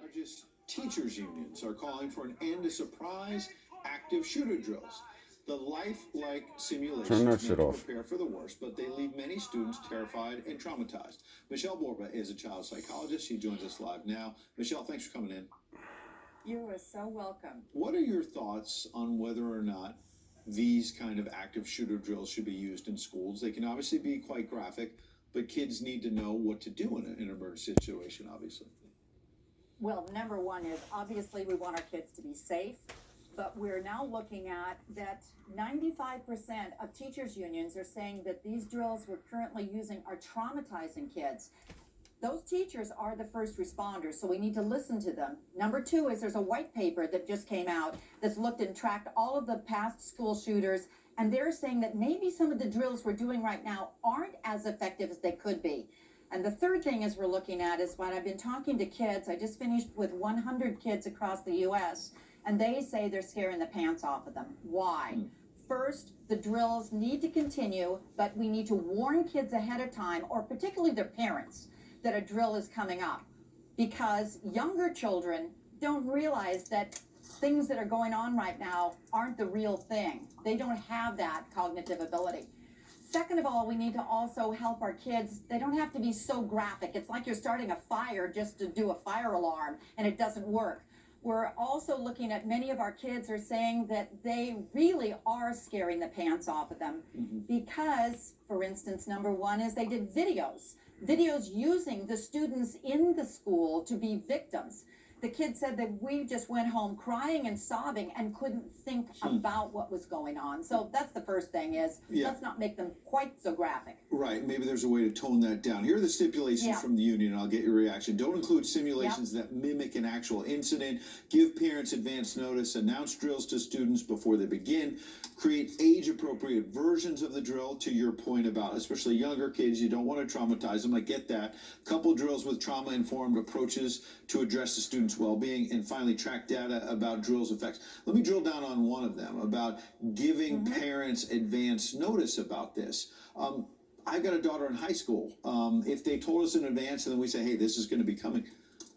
Largest teachers unions are calling for an end to surprise active shooter drills. The lifelike simulations meant to prepare for the worst, but they leave many students terrified and traumatized. Michelle Borba is a child psychologist. She joins us live now. Michelle, thanks for coming in. You are so welcome. What are your thoughts on whether or not these kind of active shooter drills should be used in schools? They can obviously be quite graphic, but kids need to know what to do in an emergency situation, obviously. Well, number one is obviously we want our kids to be safe, but we're now looking at that 95% of teachers' unions are saying that these drills we're currently using are traumatizing kids. Those teachers are the first responders, so we need to listen to them. Number two is there's a white paper that just came out that's looked and tracked all of the past school shooters, and they're saying that maybe some of the drills we're doing right now aren't as effective as they could be. And the third thing is we're looking at is when I've been talking to kids, I just finished with 100 kids across the U.S., and they say they're scaring the pants off of them. Why? First, the drills need to continue, but we need to warn kids ahead of time, or particularly their parents, that a drill is coming up, because younger children don't realize that things that are going on right now aren't the real thing. They don't have that cognitive ability. Second of all, we need to also help our kids. They don't have to be so graphic. It's like you're starting a fire just to do a fire alarm and it doesn't work. We're also looking at many of our kids are saying that they really are scaring the pants off of them because, for instance, number one is they did videos using the students in the school to be victims. The kid said that we just went home crying and sobbing and couldn't think about what was going on. So that's the first thing is let's not make them quite so graphic. Right. Maybe there's a way to tone that down. Here are the stipulations from the union, and I'll get your reaction. Don't include simulations that mimic an actual incident. Give parents advance notice. Announce drills to students before they begin. Create age-appropriate versions of the drill, to your point about especially younger kids. You don't want to traumatize them. I get that. Couple drills with trauma-informed approaches to address the student's well-being, and finally track data about drills' effects. Let me drill down on one of them about giving parents advance notice about this. I've got a daughter in high school. If they told us in advance and then we say, hey, this is going to be coming,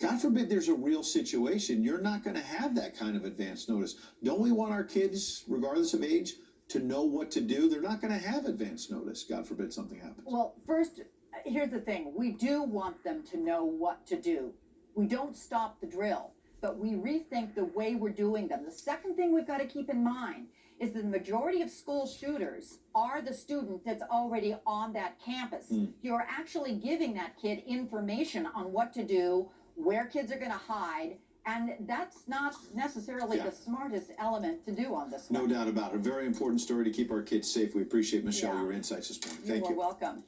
God forbid there's a real situation, you're not going to have that kind of advance notice. Don't we want our kids, regardless of age, to know what to do? They're not going to have advance notice, God forbid something happens. Well, first, here's the thing. We do want them to know what to do. We don't stop the drill, but we rethink the way we're doing them. The second thing we've got to keep in mind is that the majority of school shooters are the student that's already on that campus. You're actually giving that kid information on what to do, where kids are going to hide, and that's not necessarily the smartest element to do on this one. No doubt about it. A very important story to keep our kids safe. We appreciate, Michelle, your insights this morning. Thank you. You're welcome.